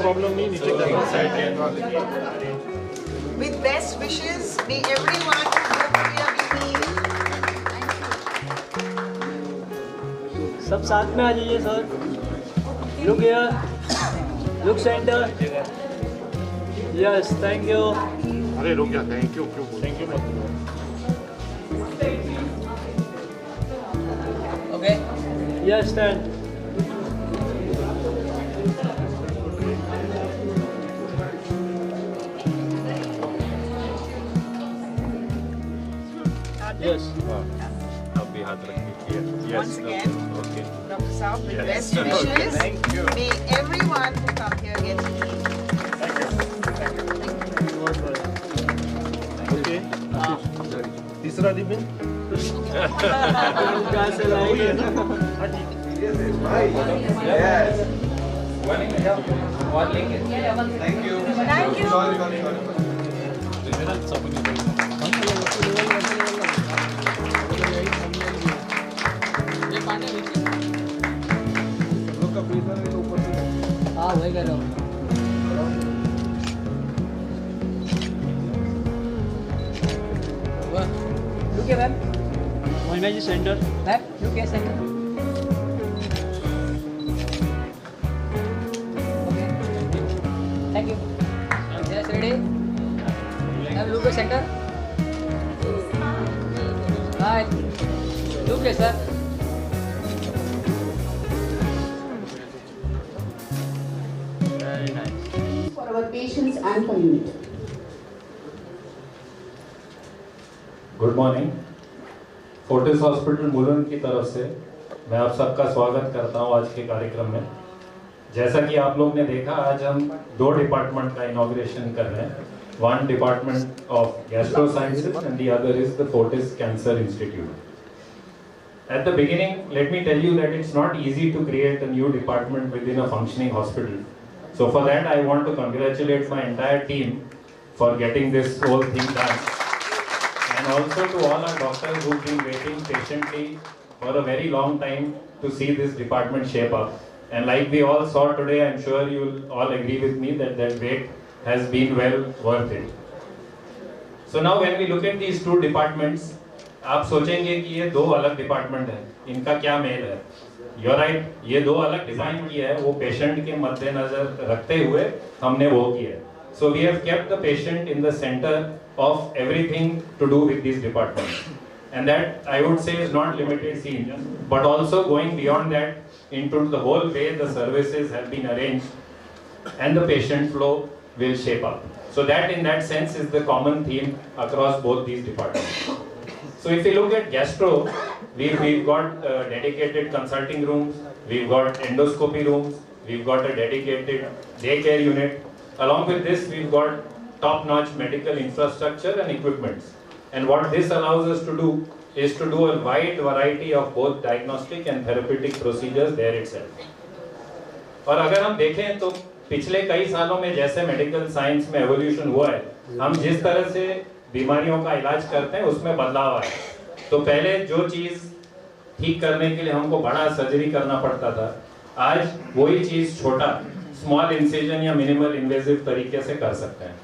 Problem नहीं नीचे With best wishes, may everyone who go here be healed. सब साथ में आ जाइए sir. Look here. Look center. Yes, thank you. अरे रुक जा, थैंक यू क्यों बोल? थैंक यू मत बोलो. Okay. Yes, stand. Yes. अब भी हाथ रखिए. Once again, Okay. Dr. Saab, with Yes. best wishes, Thank you. may everyone who come here get healed. Okay. तीसरा रिबन. कहाँ से लाएंगे? Yes. Thank you. Thank you. Sorry. हाँ वही कर रहा हूँ. Look here, ma'am. Moina ji center. Ma'am, look here, center. Okay. Thank you. Yes, ready? Ma'am, look here, center. Hi. Look here, sir. Very nice. For our patients and for unit. Good morning. Fortis hospital Mulund की तरफ से मैं आप सबका स्वागत करता हूं आज के कार्यक्रम में. जैसा कि आप लोग ने देखा, आज हम 2 डिपार्टमेंट का इनॉग्रेशन कर रहे हैं. One department of gastro sciences and the other is the Fortis cancer institute. At the beginning, let me tell you that it's not easy to create a new department within a functioning hospital. So for that, I want to congratulate my entire team for getting this whole thing done. And also to all our doctors who've been waiting patiently for a very long time to see this department shape up. And like we all saw today, I'm sure you'll all agree with me that that wait has been well worth it. So now when we look at these 2 departments, आप सोचेंगे कि ये 2 अलग department है, इनका क्या mail है? You're right, ये 2 अलग डिजाइन किया है, वो पेशेंट के मद्देनजर रखते हुए हमने वो किया है. So we have kept the patient in the center of everything to do with these departments. And that I would say is not limited scene, but also going beyond that into the whole way the services have been arranged and the patient flow will shape up. So that in that sense is the common theme across both these departments. So if you look at gastro, we've got dedicated consulting rooms, we've got endoscopy rooms, we've got a dedicated daycare unit. Along with this, we've got top-notch medical infrastructure and equipments. And what this allows us to do is to do a wide variety of both diagnostic and therapeutic procedures there itself. और अगर हम देखें तो पिछले कई सालों में जैसे मेडिकल साइंस में एवोल्यूशन हुआ है, हम जिस तरह से बीमारियों का इलाज करते हैं उसमें बदलाव आया. तो पहले जो चीज ठीक करने के लिए हमको बड़ा सर्जरी करना पड़ता था, आज वही चीज छोटा स्मॉल इंसिजन या मिनिमल इन्वेजिव तरीके से कर सकते हैं.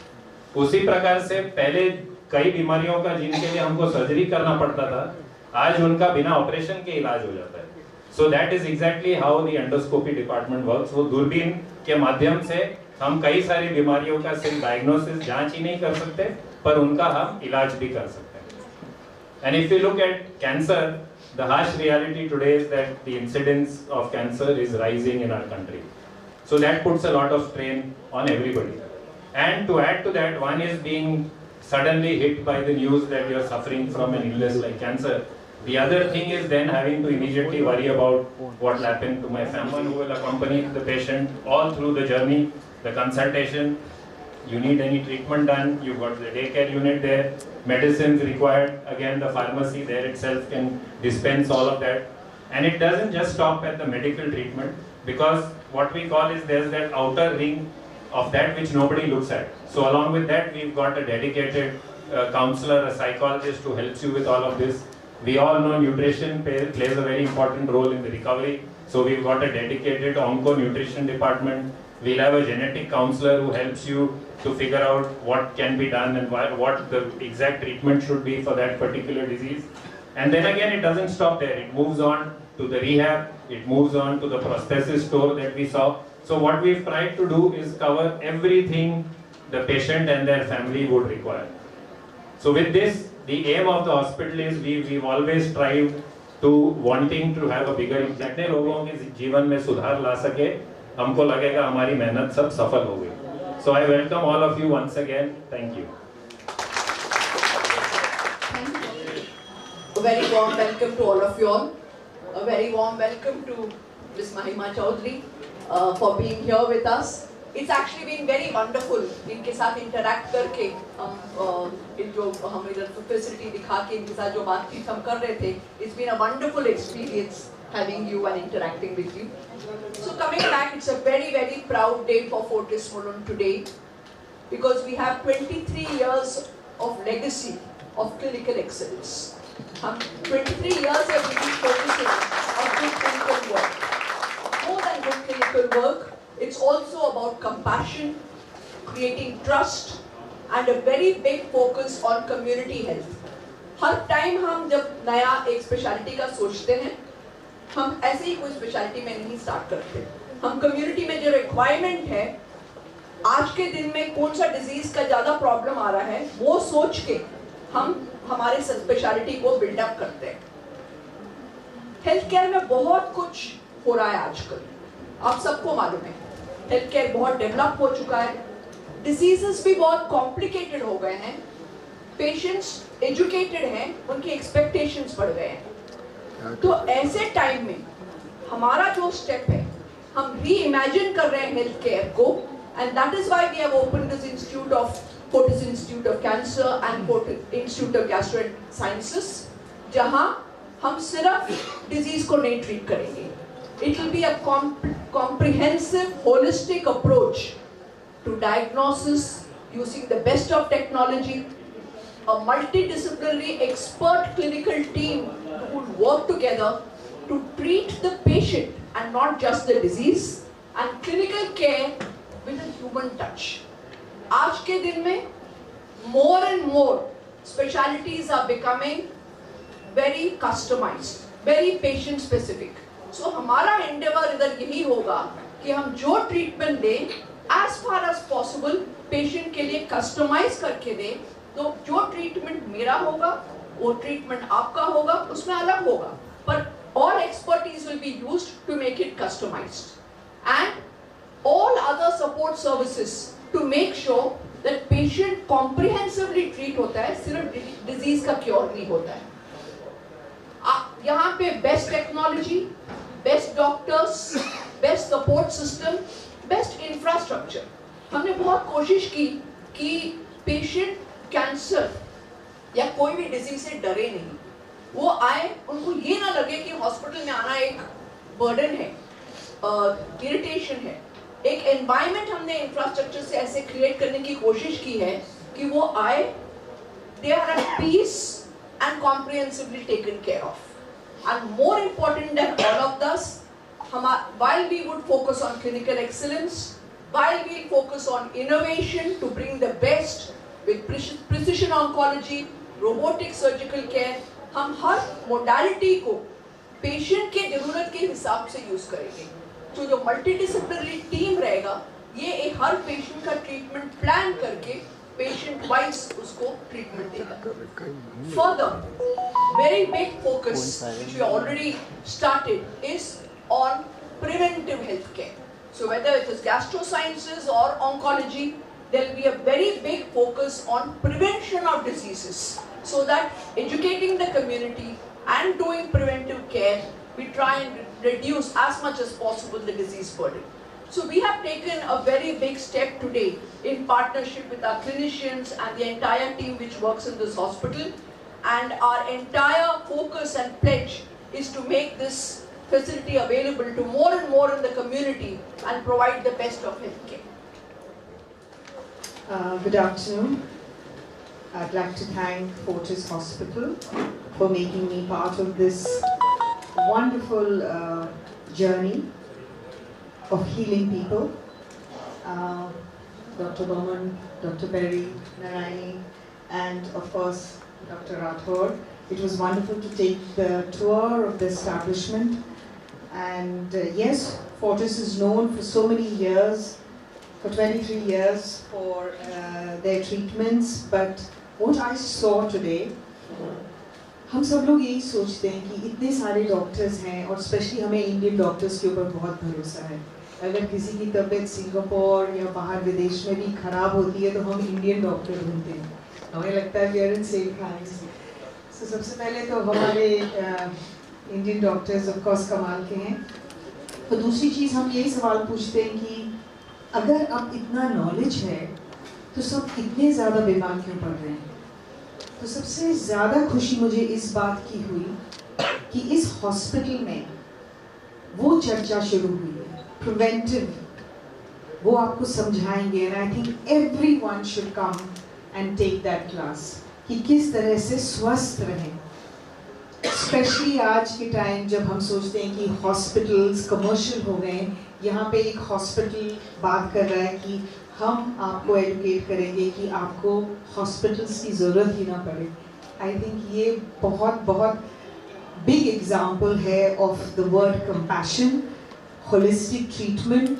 उसी प्रकार से पहले कई बीमारियों का जिनके लिए हमको सर्जरी करना पड़ता था, आज उनका बिना ऑपरेशन के इलाज हो जाता है. So that is exactly how the endoscopy department works. वो दूरबीन के माध्यम से हम कई सारी बीमारियों का सिर्फ डायग्नोसिस जांच ही नहीं कर सकते, पर उनका हम इलाज भी कर सकते हैं. And if you look at cancer, the harsh reality today is that the incidence of cancer is rising in our country. So that puts a lot of strain on everybody. And to add to that, one is being suddenly hit by the news that you are suffering from an illness like cancer. The other thing is then having to immediately worry about what will happen to my family. Someone who will accompany the patient all through the journey, the consultation. You need any treatment done, you've got the daycare unit there, medicines required, again the pharmacy there itself can dispense all of that. And it doesn't just stop at the medical treatment, because what we call is there's that outer ring of that which nobody looks at. So along with that, we've got a dedicated counselor, a psychologist who helps you with all of this. We all know nutrition plays a very important role in the recovery. So we've got a dedicated onco nutrition department. We'll have a genetic counselor who helps you to figure out what can be done and what the exact treatment should be for that particular disease. And then again, it doesn't stop there. It moves on to the rehab, it moves on to the prosthesis store that we saw. So what we've tried to do is cover everything the patient and their family would require. So with this, the aim of the hospital is we've always strived to wanting to have a bigger impact. जितने लोगों के जीवन में सुधार ला सके, हमको लगेगा हमारी मेहनत सब सफल हो गई. So I welcome all of you once again. Thank you. A very warm welcome to all of you all. A very warm welcome to Ms. Mahima Chaudhary for being here with us. It's actually been very wonderful इनके साथ interact करके इन जो हम इधर facility दिखा के इनके साथ जो बातचीत हम कर रहे थे, it's been a wonderful experience having you and interacting with you. So coming back, it's a very, very proud day for Fortis Mulund today because we have 23 years of legacy of clinical excellence. 23 years have been focusing on good clinical work. More than good clinical work, it's also about compassion, creating trust, and a very big focus on community health. Her time हम जब नया एक speciality का सोचते हैं, हम ऐसे ही कोई स्पेशलिटी में नहीं स्टार्ट करते. हम कम्युनिटी में जो रिक्वायरमेंट है, आज के दिन में कौन सा डिजीज का ज़्यादा प्रॉब्लम आ रहा है, वो सोच के हम हमारे स्पेशलिटी को बिल्डअप करते हैं. हेल्थ केयर में बहुत कुछ हो रहा है आजकल, आप सबको मालूम है. हेल्थ केयर बहुत डेवलप हो चुका है, डिजीजेस भी बहुत कॉम्प्लिकेटेड हो गए हैं, पेशेंट्स एजुकेटेड हैं, उनकी एक्सपेक्टेशंस बढ़ गए हैं. तो ऐसे टाइम में हमारा जो स्टेप है, हम री इमेजिन कर रहे हैं हेल्थ केयर को, and that is why we have opened this institute of Fortis Institute of Cancer and Fortis Institute of Gastro-Sciences, जहाँ हम सिर्फ डिजीज को नहीं ट्रीट करेंगे. It will be a comprehensive, holistic approach to diagnosis using the best of technology, a multidisciplinary expert clinical team who will work together to treat the patient and not just the disease, and clinical care with a human touch. आज के दिन में more and more specialties are becoming very customized, very patient specific. So हमारा endeavor इधर यही होगा कि हम जो treatment दें as far as possible patient के लिए customize करके दें. तो जो treatment मेरा होगा, वो treatment आपका होगा, उसमें अलग होगा, पर all expertise will be used to make it customized, and all other support services to make sure that patient comprehensively treat होता है, सिर्फ disease का cure नहीं होता है. यहाँ पे best technology, best doctors, best support system, best infrastructure. हमने बहुत कोशिश की कि patient cancer या कोई भी disease से डरे नहीं. वो आए, उनको ये ना लगे कि hospital में आना एक burden है, irritation है. एक एनवायरनमेंट हमने इंफ्रास्ट्रक्चर से ऐसे क्रिएट करने की कोशिश की है कि वो आए, they are at peace and comprehensively taken care of. And more important than all of this, while we would focus on clinical excellence, while we focus on innovation to bring the best with precision oncology, robotic surgical care, हम हर modality को patient के जरूरत के हिसाब से use करेंगे. तो जो मल्टीडिसिप्लिनरी टीम रहेगा, ये एक हर पेशेंट का ट्रीटमेंट प्लान करके पेशेंट वाइज उसको ट्रीटमेंट देगा. Further, very big focus which we already started is on preventive health care. So whether it is gastro-sciences or oncology, there will be a very big focus on prevention of diseases, so that educating the community and doing preventive care, we try and reduce as much as possible the disease burden. So we have taken a very big step today in partnership with our clinicians and the entire team which works in this hospital, and our entire focus and pledge is to make this facility available to more and more in the community and provide the best of health care. Good afternoon. I'd like to thank Fortis Hospital for making me part of this wonderful journey of healing people. Dr. Bowman, Dr. Perry, Narayani, and of course Dr. Rathore. It was wonderful to take the tour of the establishment. And yes, Fortis is known for so many years, for 23 years, for their treatments. But what I saw today, हम सब लोग यही सोचते हैं कि इतने सारे doctors हैं और स्पेशली हमें इंडियन डॉक्टर्स के ऊपर बहुत भरोसा है. अगर किसी की तबीयत सिंगापुर या बाहर विदेश में भी खराब होती है तो हम इंडियन डॉक्टर ढूंढते हैं. हमें लगता है we are in safe hands. So सबसे पहले तो हमारे इंडियन डॉक्टर्स ऑफ कोर्स कमाल के हैं. तो दूसरी चीज़ हम यही सवाल पूछते हैं कि अगर अब इतना नॉलेज है तो सब इतने ज़्यादा बीमार क्यों पड़ रहे हैं. तो सबसे ज़्यादा खुशी मुझे इस बात की हुई कि इस हॉस्पिटल में वो चर्चा शुरू हुई है, प्रिवेंटिव. वो आपको समझाएंगे and I think everyone should come and take that class कि किस तरह से स्वस्थ रहें. स्पेशली आज के टाइम जब हम सोचते हैं कि हॉस्पिटल्स कमर्शियल हो गए, यहाँ पे एक हॉस्पिटल बात कर रहा है कि हम आपको एजुकेट करेंगे कि आपको हॉस्पिटल्स की ज़रूरत ही ना पड़े. आई थिंक ये बहुत बहुत बिग एग्जाम्पल है of the word compassion, holistic treatment,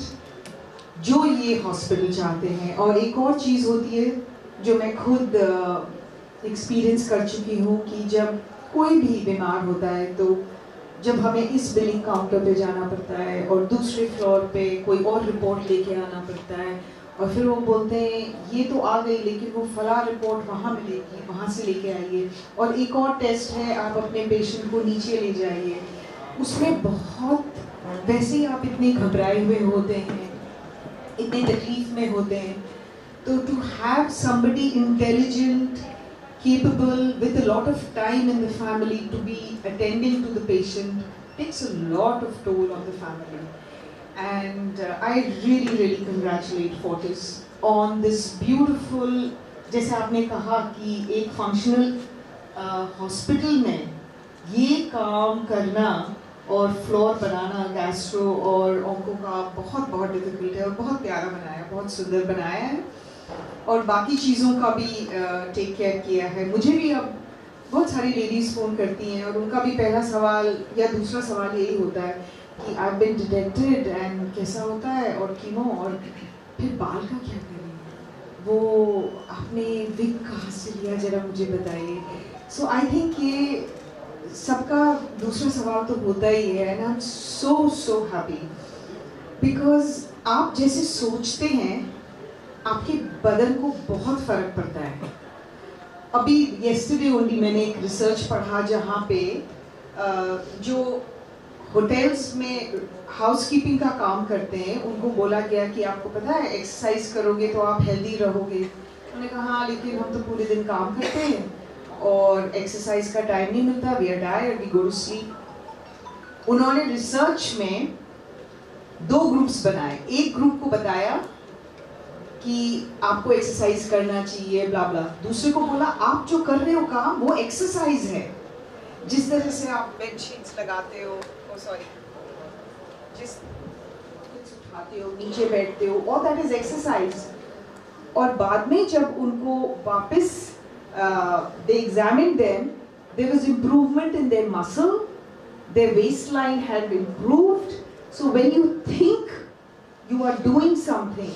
जो ये हॉस्पिटल चाहते हैं. और एक और चीज़ होती है जो मैं खुद एक्सपीरियंस कर चुकी हूँ कि जब कोई भी बीमार होता है तो जब हमें इस बिलिंग काउंटर पे जाना पड़ता है और दूसरे फ्लोर पे कोई और रिपोर्ट लेके आना पड़ता है और फिर वो बोलते हैं ये तो आ गई लेकिन वो फला रिपोर्ट वहाँ मिलेगी, वहाँ से लेके आइए, और एक और टेस्ट है आप अपने पेशेंट को नीचे ले जाइए. उसमें बहुत वैसे ही आप इतने घबराए हुए होते हैं, इतने तकलीफ में होते हैं. तो to have somebody intelligent, capable, with a lot of time in the family to be attending to the patient takes a lot of toll on the family. And I really congratulate Fortis on this beautiful, जैसे आपने कहा कि एक functional hospital में ये काम करना और फ्लोर बनाना गैस्ट्रो और ऑन्को का बहुत डिफिकल्ट है और बहुत प्यारा बनाया, बहुत सुंदर बनाया है और बाकी चीज़ों का भी टेक केयर किया है. मुझे भी अब बहुत सारी लेडीज़ फ़ोन करती हैं और उनका भी पहला सवाल या दूसरा सवाल यही होता है कि आई बीन डिटेक्टेड एंड कैसा होता है और कीमो, और फिर बाल का क्या करें, वो आपने विग कहाँ से लिया ज़रा मुझे बताइए. सो आई थिंक ये सबका दूसरा सवाल तो होता ही है. And I am so happy because आप जैसे सोचते हैं आपके बदन को बहुत फ़र्क पड़ता है. अभी येस्टरडे ओनली मैंने एक रिसर्च पढ़ा जहाँ पे जो होटल्स में हाउसकीपिंग का काम करते हैं उनको बोला गया कि आपको पता है एक्सरसाइज करोगे तो आप हेल्दी रहोगे. उन्होंने कहा हाँ लेकिन हम तो पूरे दिन काम करते हैं और एक्सरसाइज का टाइम नहीं मिलता, we are tired, we go to sleep. उन्होंने रिसर्च में 2 ग्रुप्स बनाए. एक ग्रुप को बताया कि आपको एक्सरसाइज करना चाहिए ब्ला ब्ला, दूसरे को बोला आप जो कर रहे हो काम वो एक्सरसाइज है. जिस तरह से आप बेड शीट्स लगाते हो, जिस उठाते हो, नीचे बैठते हो, और दैट इज एक्सरसाइज. और बाद में जब उनको वापस they examined them, there was improvement in their muscle, their waistline had improved. So when you think you are doing something,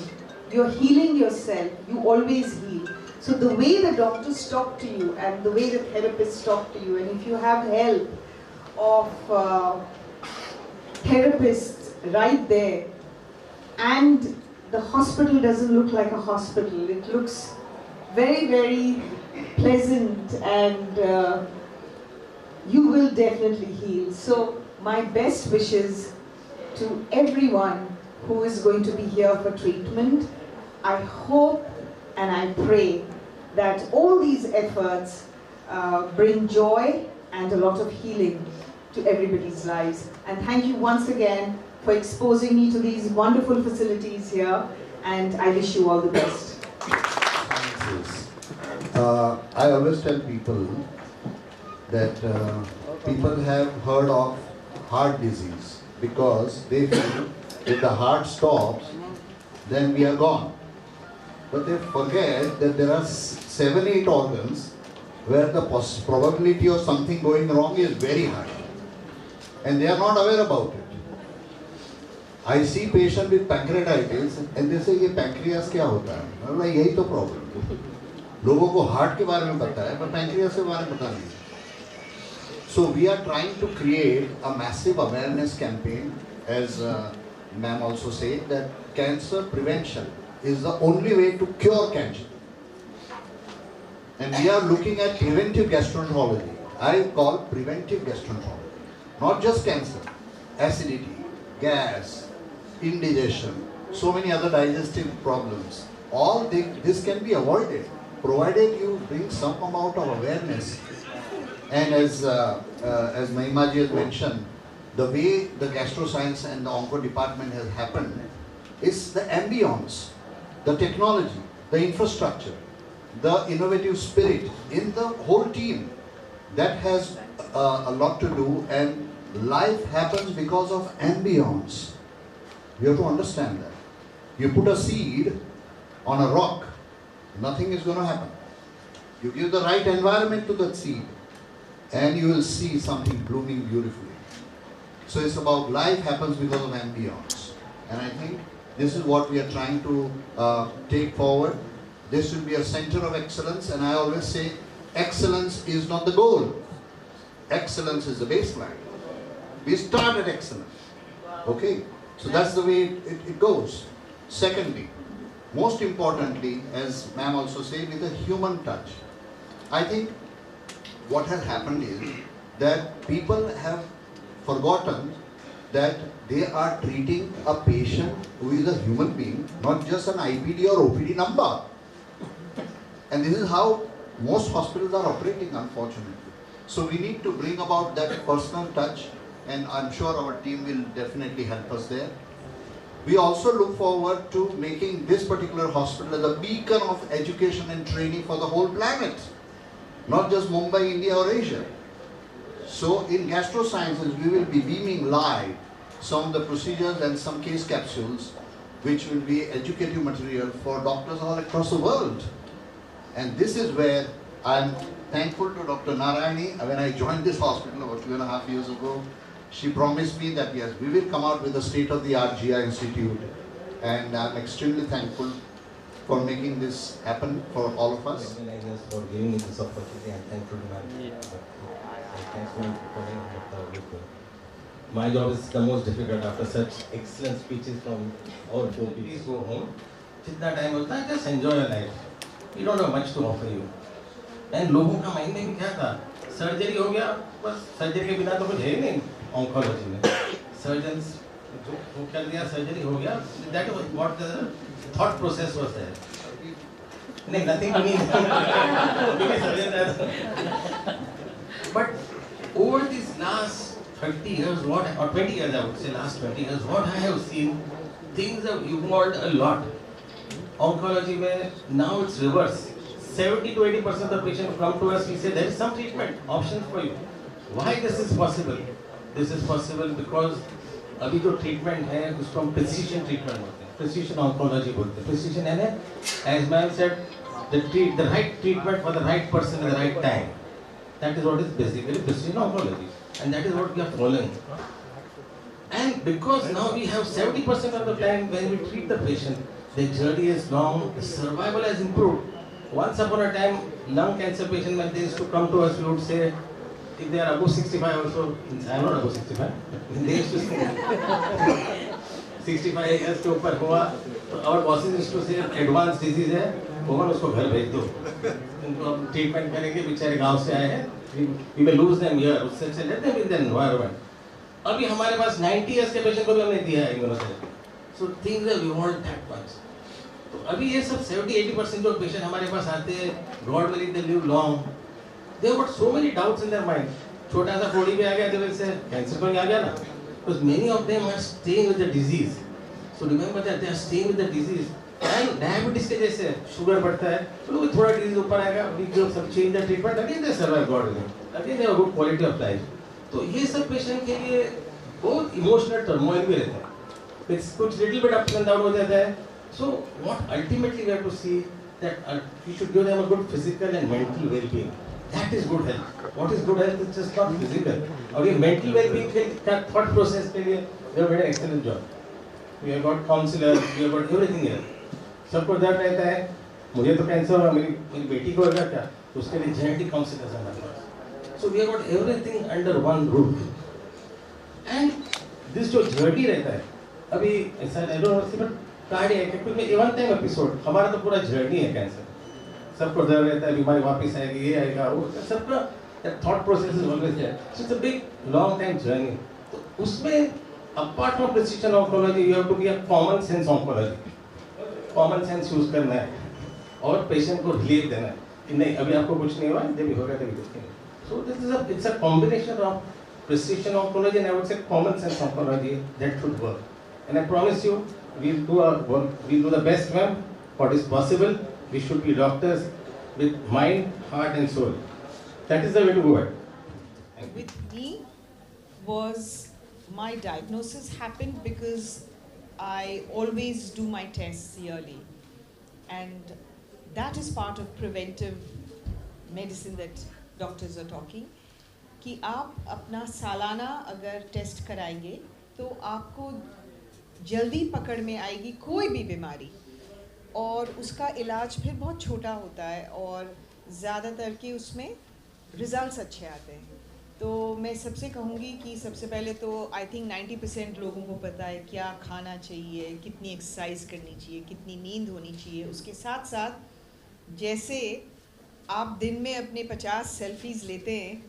you are healing yourself, you always heal. So the way the doctors talk to you and the way the therapists talk to you, and if you have help of therapists right there, and the hospital doesn't look like a hospital, it looks very pleasant, and you will definitely heal. So my best wishes to everyone who is going to be here for treatment. I hope and I pray that all these efforts bring joy and a lot of healing to everybody's lives. And thank you once again for exposing me to these wonderful facilities here, and I wish you all the best. I always tell people that people have heard of heart disease, because they feel if the heart stops, then we are gone. But they forget that there are 7-8 organs where the probability of something going wrong is very high. And they are not aware about it. I see patient with pancreatitis and they say ये pancreas क्या होता है? मैं बोला यही तो problem. लोगों को heart के बारे में पता है, पर pancreas के बारे में पता नहीं. So we are trying to create a massive awareness campaign, as ma'am also said, that cancer prevention is the only way to cure cancer. And we are looking at preventive gastroenterology. I call preventive gastroenterology. Not just cancer, acidity, gas, indigestion, so many other digestive problems. All this can be avoided, provided you bring some amount of awareness. And as Mahima ji has mentioned, the way the gastroscience and the onco department has happened is the ambience, the technology, the infrastructure, the innovative spirit in the whole team. That has a lot to do, and life happens because of ambience. You have to understand that. You put a seed on a rock, nothing is going to happen. You give the right environment to that seed, and you will see something blooming beautifully. So it's about life happens because of ambience. And I think this is what we are trying to take forward. This will be a center of excellence, and I always say excellence is not the goal. Excellence is the baseline. We start at excellence. Okay? So that's the way it goes. Secondly, most importantly, as ma'am also said, with a human touch. I think what has happened is that people have forgotten that they are treating a patient who is a human being, not just an IPD or OPD number. And this is how most hospitals are operating, unfortunately. So we need to bring about that personal touch, and I'm sure our team will definitely help us there. We also look forward to making this particular hospital as a beacon of education and training for the whole planet, not just Mumbai, India or Asia. So in gastrosciences, we will be beaming live some of the procedures and some case capsules, which will be educative material for doctors all across the world. And this is where I'm thankful to Dr. Narayani. When I joined this hospital about 2.5 years ago, she promised me that yes, we will come out with a state-of-the-art GI institute. And I'm extremely thankful for making this happen for all of us. Organizers for giving me this opportunity, and thankful to ma'am. Thanks for coming. My job is the most difficult after such excellent speeches from all four people. Please go home. जितना time होता है, just enjoy your life. We don't have much to offer you. And लोगों का mind में क्या था? Surgery हो गया, बस सर्जरी के बिना तो कुछ है ही नहीं ऑन्कोलॉजी में. सर्जन्स जो कर दिया, सर्जरी हो गया. That was what the thought process was there. नहीं, nothing to me. But over these last 30 years, or 20 years, I would say, last 20 years, what I have seen, things have evolved a lot. Oncology, where now it's reverse. 70 to 80% of the patients come to us, we say there is some treatment option for you. Why this is possible? This is possible because अभी जो treatment है उसको हम precision treatment बोलते हैं, precision oncology बोलते हैं. Precision है, as ma'am said, the right treatment for the right person at the right time. That is what is basically precision oncology, and that is what we are following. And because now we have 70% of the time when we treat the patient, the journey is long, the survival has improved. Once upon a time, lung cancer patient, when they used to come to us, we would say, if they are above 65 also, I am not above 65, they used to say, 65 years के ऊपर हुआ, तो our bosses used to say, advanced disease है, भगवान उसको घर भेज दो, उनको हम treatment करेंगे, बेचारे गांव से आए हैं, we will lose them here, उससे अच्छे let them in the environment. अभी हमारे पास 90 years के patient को भी हमने दिया है immunotherapy. So things have evolved that much. तो अभी ये सब 70-80% जो पेशेंट हमारे पास आते हैं, God willing they live long. They have got so many doubts in their mind. छोटा सा फोड़ी भी आ गया, they will say cancer कोई आ गया ना, because many of them are staying with the disease. So remember that they are staying with the disease. And diabetes के जैसे sugar बढ़ता है, चलो थोड़ा disease ऊपर आएगा, we give some change the treatment, again they survive God willing. Again they have a good quality of life. तो ये सब पेशेंट के लिए बहुत इमोशनल टर्मोइल भी रहता है, कुछ little bit up and down हो जाता है. So what ultimately we have to see that you should give them a good physical and mental well-being. That is good health. What is good health? It's just not physical. और ये mental well-being के thought process के लिए they have done an excellent job. We have got counselors, we have got everything here. सबको डर रहता है, मुझे तो कैंसर हुआ, मेरी बेटी को होगा क्या, तो उसके लिए genetic counselors हैं हमारे पास. So we have got everything under one roof. And this जो journey रहता है, अभी ऐसा I don't know but cardiac क्योंकि वन टाइम एपिसोड, हमारा तो पूरा जर्नी है कैंसर. सबको डर रहता है बीमारी वापस आएगी, ये आएगा वो, सबका thought process is always there. So it's a big long time journey. तो उसमें apart from precision oncology you have to be a common sense oncology. Common sense use करना है और पेशेंट को रिलीफ देना है कि नहीं अभी आपको कुछ नहीं हुआ, जब होगा तभी देखेंगे. So this is it's a combination of precision oncology and I would say common sense oncology that should work. And I promise you we'll do our work, we'll do the best, ma'am, what is possible. We should be doctors with mind, heart and soul. That is the way to go ahead. With me was my diagnosis happened because I always do my tests yearly, and that is part of preventive medicine that doctors are talking कि आप अपना सालाना अगर test कराएंगे तो आपको जल्दी पकड़ में आएगी कोई भी बीमारी, और उसका इलाज फिर बहुत छोटा होता है और ज़्यादातर के उसमें रिज़ल्ट्स अच्छे आते हैं. तो मैं सबसे कहूँगी कि सबसे पहले तो आई थिंक 90% लोगों को पता है क्या खाना चाहिए, कितनी एक्सरसाइज करनी चाहिए, कितनी नींद होनी चाहिए. उसके साथ साथ जैसे आप दिन में अपने 50 सेल्फीज़ लेते हैं,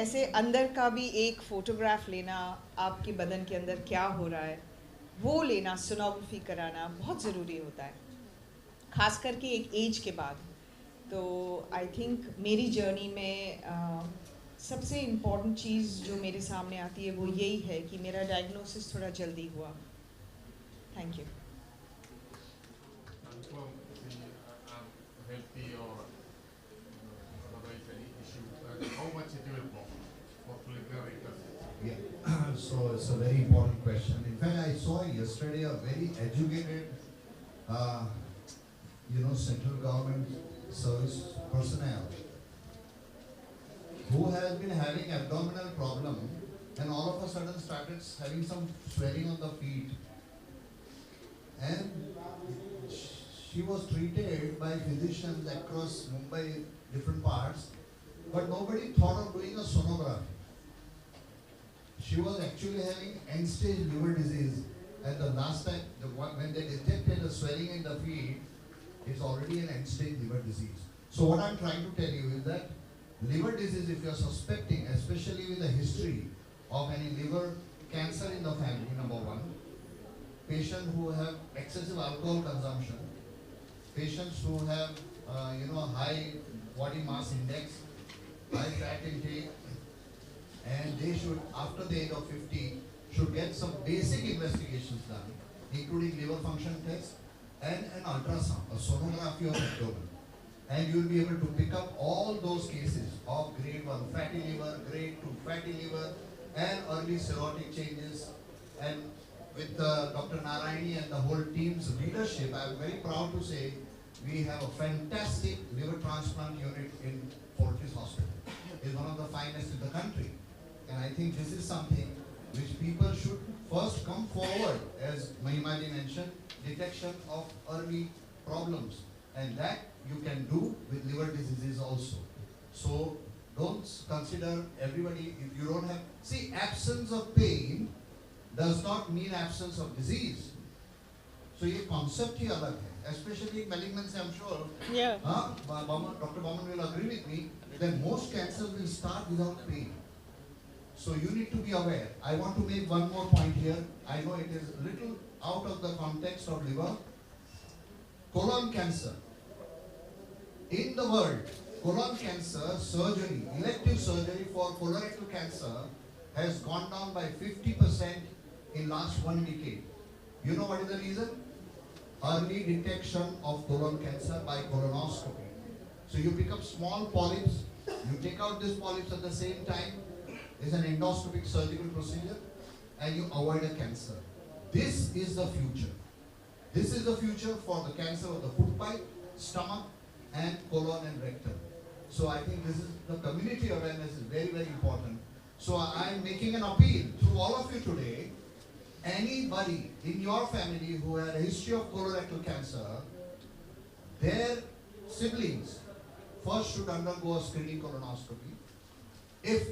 ऐसे अंदर का भी एक फ़ोटोग्राफ लेना, आपके बदन के अंदर क्या हो रहा है वो लेना, सोनोग्राफी कराना बहुत ज़रूरी होता है, ख़ास करके एक एज के बाद. तो आई थिंक मेरी जर्नी में सबसे इम्पॉर्टेंट चीज़ जो मेरे सामने आती है वो यही है कि मेरा डायग्नोसिस थोड़ा जल्दी हुआ. Thank you. Healthy or otherwise any issue, how much it will cost for clinical. Yeah, so it's a very important question. In fact, I saw yesterday a very educated, central government service personnel who has been having abdominal problem and all of a sudden started having some swelling on the feet. And she was treated by physicians across Mumbai, different parts, but nobody thought of doing a sonography. She was actually having end-stage liver disease, and the last time, when they detected a swelling in the feet, it's already an end-stage liver disease. So what I'm trying to tell you is that liver disease, if you're suspecting, especially with a history of any liver cancer in the family, number one, patients who have excessive alcohol consumption, patients who have, high body mass index, high fat intake, and they should, after the age of 50, should get some basic investigations done, including liver function tests and an ultrasound, a sonography of abdomen. And you will be able to pick up all those cases of grade 1 fatty liver, grade 2 fatty liver, and early cirrhotic changes. And with Dr. Narayani and the whole team's leadership, I am very proud to say we have a fantastic liver transplant unit in Fortis Hospital. It's one of the finest in the country. And I think this is something which people should first come forward, as Mahimaji mentioned, detection of early problems. And that you can do with liver diseases also. So don't consider everybody, if you don't have, see, absence of pain does not mean absence of disease. So ये concept ही अलग है, especially malignancy, I'm sure. Yeah. Dr. Bauman will agree with me that most cancers will start without pain. So you need to be aware. I want to make one more point here. I know it is a little out of the context of liver. Colon cancer. In the world, colon cancer surgery, elective surgery for colorectal cancer has gone down by 50% in last 1 decade. You know what is the reason? Early detection of colon cancer by colonoscopy. So you pick up small polyps, you take out these polyps at the same time. It's an endoscopic surgical procedure. and you avoid a cancer. This is the future. This is the future for the cancer of the food pipe, stomach, and colon and rectum. So I think this is the community awareness is very, very important. So I am making an appeal to all of you today. Anybody in your family who had a history of colorectal cancer, their siblings first should undergo a screening colonoscopy. If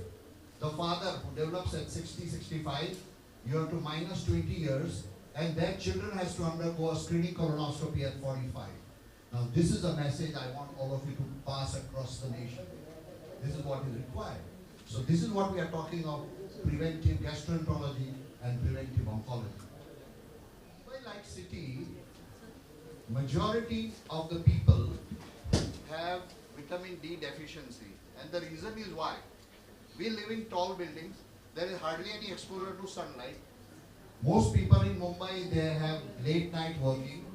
the father who develops at 60, 65, you have to minus 20 years, and their children has to undergo a screening colonoscopy at 45. Now this is a message I want all of you to pass across the nation. This is what is required. So this is what we are talking of, preventive gastroenterology and preventive oncology. Mumbai-like city, majority of the people have vitamin D deficiency, and the reason is why. We live in tall buildings, there is hardly any exposure to sunlight. Most people in Mumbai, they have late night working.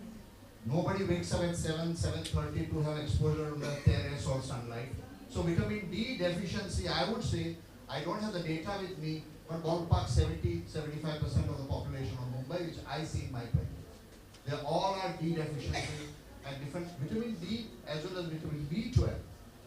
Nobody wakes up at 7, 7:30 to have exposure on the terrace or sunlight. So vitamin D deficiency, I would say, I don't have the data with me, but ballpark 70-75% of the population of Mumbai, which I see in my practice. They all are D deficiency, and different vitamin D as well as vitamin B12.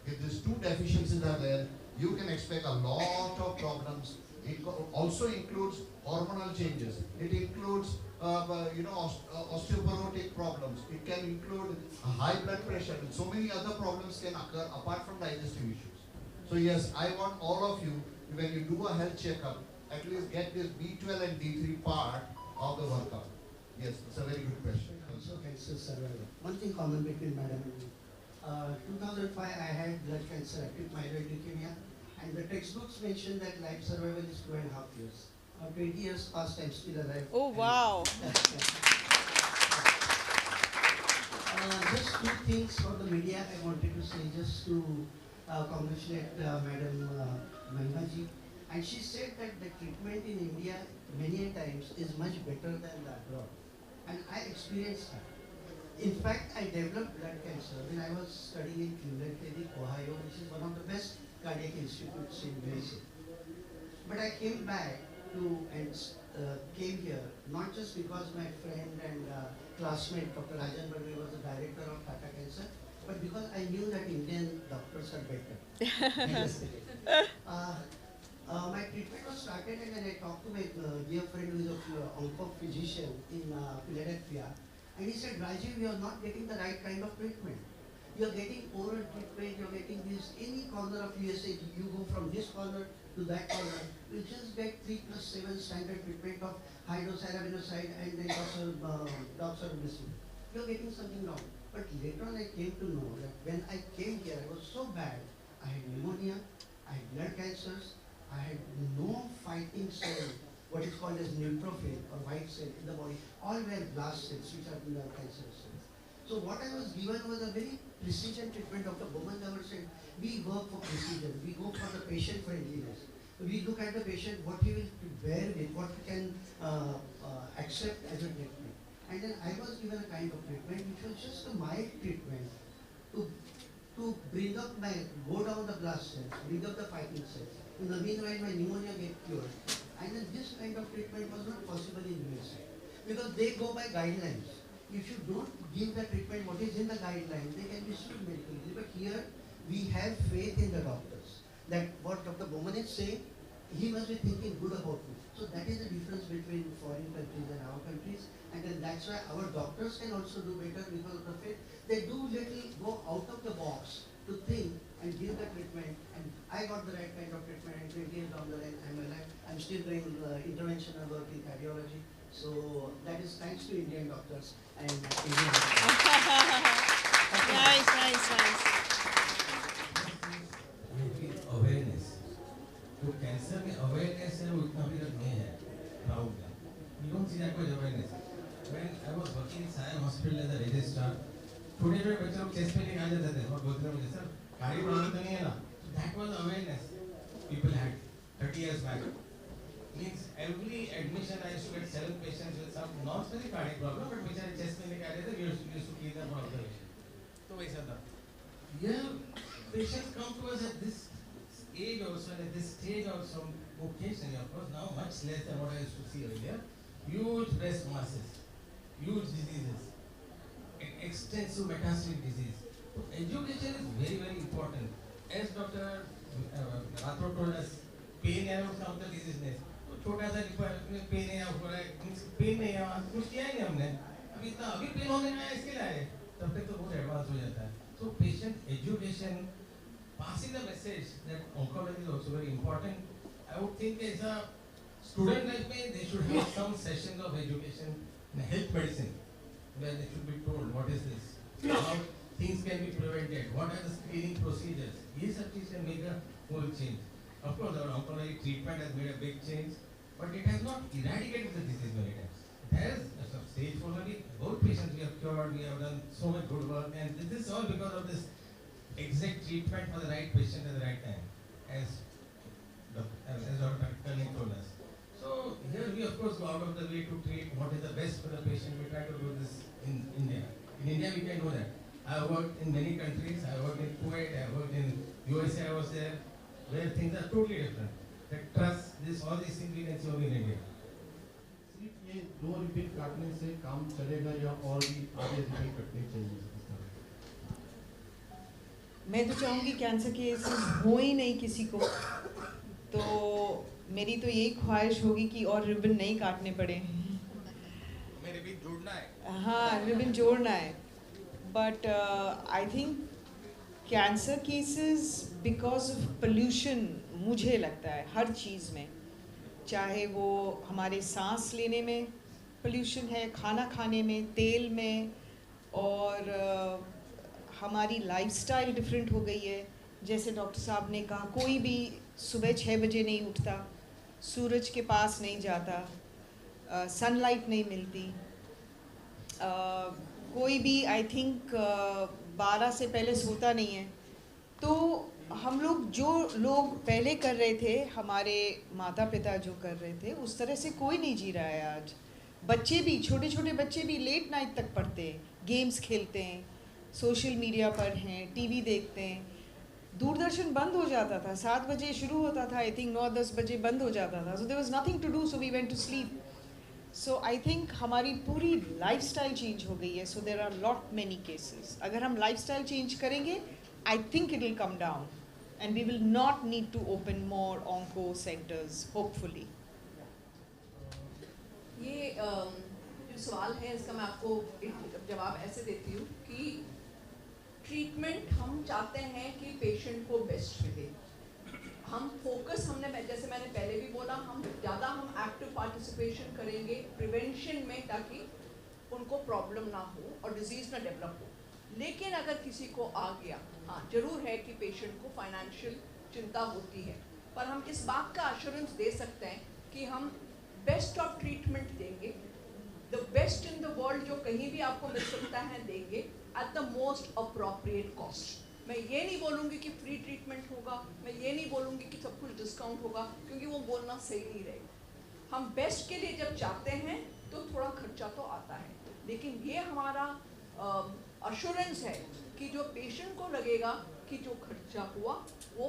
If these two deficiencies are there, you can expect a lot of problems. It also includes hormonal changes. It includes osteoporotic problems. It can include high blood pressure, and so many other problems can occur apart from digestive issues. So yes, I want all of you, when you do a health checkup, at least get this B12 and D3 part of the workup. Yes, it's a very good question. Also cancer survival. One thing common between madam and me. 2005 I had blood cancer, acute myeloid leukemia, and the textbooks mention that life survival is 2.5 years. 20 years past, I'm still alive. Oh wow! Just two things for the media I wanted to say, just to congratulate Madam Mahimaji. And she said that the treatment in India many times is much better than the abroad. And I experienced that. In fact, I developed blood cancer when I was studying in Cleveland Clinic, Ohio, which is one of the best cardiac institutes in USA. But I came back came here not just because my friend and classmate Dr. Rajan Barve was the director of Tata Cancer, but because I knew that Indian doctors are better. My treatment was started, and then I talked to my dear friend who is an onco physician in Philadelphia, and he said, Rajiv, you are not getting the right kind of treatment. You are getting oral treatment, you are getting this, any corner of USA, you go from this corner to that corner, you just get 3+7 standard treatment of high-dose arabinoside and then doxorubicin. You are getting something wrong. But later on I came to know that when I came here, I was so bad. I had pneumonia, I had blood cancers, I had no fighting cell, what is called as neutrophil or white cell in the body. All were blast cells, which are the cancer cells. So what I was given was a very precision treatment. Dr. Bowman never said, we work for precision, we go for the patient friendliness. We look at the patient, what he will bear with, what he can accept as a treatment. And then I was given a kind of treatment which was just a mild treatment to bring up go down the blast cells, bring up the fighting cells. In the meanwhile, my pneumonia get cured. And then this kind of treatment was not possible in USA because they go by guidelines. If you don't give the treatment what is in the guidelines, they can be sued medically. But here, we have faith in the doctors that what Dr. Bowman is saying, he must be thinking good about me. So that is the difference between foreign countries and our countries. And then that's why our doctors can also do better because of the faith. They do little go out of the box to think and give the treatment. And I got the right kind of treatment, and 20 years down the line, I'm alive. I'm still doing interventional work in cardiology. So that is thanks to Indian doctors and Indian Nice, nice, nice. Awareness. तो cancer में awareness है वो इतना भी नहीं है crowd में. You don't see that much awareness. When I was working in Sion Hospital as a registrar, छोटे छोटे बच्चे लोग chest में लेके आ जाते थे और बोलते थे मुझे सर cardiac problem तो नहीं है ना. That was awareness people had 30 years back. Means every admission I used to get 7 patients with some not very cardiac problem, but which are chest में लेके आ जाते थे. We used to keep them for observation. तो वैसा था. Yeah, patients come to us at this age also, at this stage also, occasionally, of course, now much less than what I used to see earlier, huge breast masses, huge diseases, extensive metastatic disease. So education is very, very important. As Dr. Rathod told us, pain है उसका मतलब disease नहीं. तो छोटा सा pain है हो रहा है, pain नहीं है, कुछ किया ही नहीं हमने. अभी pain होने में इसके लिए आए. तब तक तो बहुत advance हो जाता है. So patient education, passing the message that oncology is also very important. I would think as a student life में they should have some sessions of education in health medicine, where they should be told what is this, how things can be prevented, what are the screening procedures. These things can make a whole change. Of course, our oncology treatment has made a big change, but it has not eradicated the disease many times. It has, as of stage 4, maybe both patients we have cured, we have done so much good work, and this is all because of this exact treatment for the right patient at the right time, as Dr. Kalni told us. So here we of course go out of the way to treat what is the best for the patient. We try to do this in India. In India we can do that. I have worked in many countries. I worked in Kuwait, I worked in USA, I was there, where things are totally different. The trust, this, all these things we can see only in India. सिर्फ ये 2 repeat काटने से काम चलेगा या और भी आगे रिपीट कटने चाहिए? मैं तो चाहूँगी कैंसर केसेस हो ही नहीं किसी को, तो मेरी तो यही ख्वाहिश होगी कि और रिबन नहीं काटने पड़े. हमें रिबन जोड़ना है. हाँ, रिबन जोड़ना है. But I think cancer cases because of pollution, मुझे लगता है हर चीज़ में, चाहे वो हमारे सांस लेने में पोल्यूशन है, खाना खाने में, तेल में, और हमारी लाइफस्टाइल डिफरेंट हो गई है. जैसे डॉक्टर साहब ने कहा, कोई भी सुबह 6 बजे नहीं उठता, सूरज के पास नहीं जाता, सनलाइट नहीं मिलती, कोई भी आई थिंक 12 से पहले सोता नहीं है. तो हम लोग जो लोग पहले कर रहे थे, हमारे माता पिता जो कर रहे थे, उस तरह से कोई नहीं जी रहा है आज. बच्चे भी, छोटे छोटे बच्चे भी लेट नाइट तक पढ़ते हैं, गेम्स खेलते हैं, सोशल मीडिया पर हैं, टीवी देखते हैं. दूरदर्शन बंद हो जाता था, 7 बजे शुरू होता था, आई थिंक 9-10 बजे बंद हो जाता था. So there was nothing to do, so we went to sleep. So I think हमारी पूरी लाइफस्टाइल चेंज हो गई है. So there are lot many cases. अगर हम लाइफस्टाइल चेंज करेंगे, I think it will come down and we will not need to open more onco centres, hopefully. ये जो सवाल है इसका मैं आपको एक जवाब ऐसे देती हूँ कि ट्रीटमेंट हम चाहते हैं कि पेशेंट को बेस्ट मिले. हम फोकस, हमने जैसे मैंने पहले भी बोला, हम एक्टिव पार्टिसिपेशन करेंगे प्रिवेंशन में, ताकि उनको प्रॉब्लम ना हो और डिजीज़ ना डेवलप हो. लेकिन अगर किसी को आ गया, हाँ जरूर है कि पेशेंट को फाइनेंशियल चिंता होती है, पर हम इस बात का एश्योरेंस दे सकते हैं कि हम बेस्ट ऑफ ट्रीटमेंट देंगे, the best in the world जो कहीं भी आपको मिल सकता है देंगे, at the most appropriate cost. मैं ये नहीं बोलूँगी कि फ्री ट्रीटमेंट होगा, मैं ये नहीं बोलूँगी कि सब कुछ डिस्काउंट होगा, क्योंकि वो बोलना सही नहीं रहेगा. हम बेस्ट के लिए जब चाहते हैं तो थोड़ा खर्चा तो आता है, लेकिन ये हमारा अश्योरेंस है कि जो पेशेंट को लगेगा कि जो खर्चा हुआ वो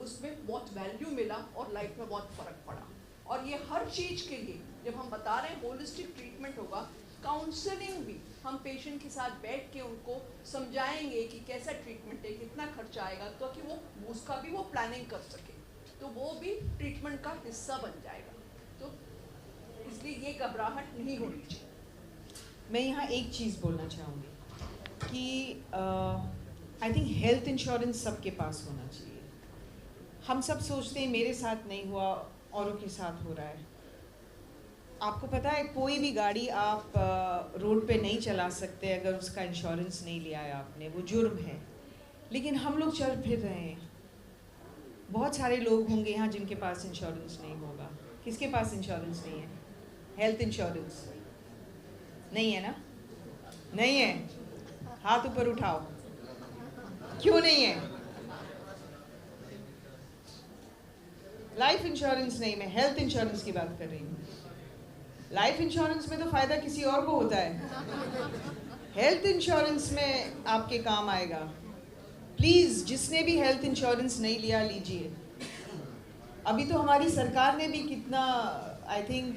उसमें बहुत वैल्यू मिला और लाइफ में बहुत फ़र्क पड़ा. और ये हर चीज़ के लिए जब हम बता रहे हैं होलिस्टिक ट्रीटमेंट होगा, काउंसलिंग भी हम पेशेंट के साथ बैठ के उनको समझाएंगे कि कैसा ट्रीटमेंट है, कितना खर्चा आएगा, तो कि वो उसका भी वो प्लानिंग कर सके, तो वो भी ट्रीटमेंट का हिस्सा बन जाएगा. तो इसलिए ये घबराहट नहीं होनी चाहिए. मैं यहाँ एक चीज़ बोलना चाहूँगी कि आई थिंक हेल्थ इंश्योरेंस सबके पास होना चाहिए. हम सब सोचते हैं मेरे साथ नहीं हुआ, औरों के साथ हो रहा है. आपको पता है कोई भी गाड़ी आप रोड पे नहीं चला सकते अगर उसका इंश्योरेंस नहीं लिया है आपने, वो जुर्म है. लेकिन हम लोग चल फिर रहे हैं. बहुत सारे लोग होंगे यहाँ जिनके पास इंश्योरेंस नहीं होगा. किसके पास इंश्योरेंस नहीं है? हेल्थ इंश्योरेंस नहीं है ना? नहीं है? हाथ ऊपर उठाओ. क्यों नहीं है? लाइफ इंश्योरेंस नहीं, मैं हेल्थ इंश्योरेंस की बात कर रही हूँ. लाइफ इंश्योरेंस में तो फ़ायदा किसी और को होता है, हेल्थ इंश्योरेंस में आपके काम आएगा. प्लीज़ जिसने भी हेल्थ इंश्योरेंस नहीं लिया, लीजिए. अभी तो हमारी सरकार ने भी कितना आई थिंक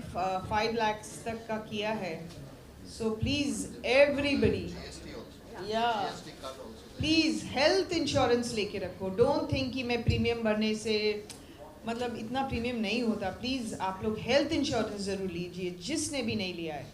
5 लाख तक का किया है. सो प्लीज़ एवरीबडी या प्लीज़ हेल्थ इंश्योरेंस लेके रखो. डोंट थिंक कि मैं प्रीमियम भरने से मतलब इतना प्रीमियम नहीं होता. प्लीज़ आप लोग हेल्थ इंश्योरेंस ज़रूर लीजिए जिसने भी नहीं लिया है.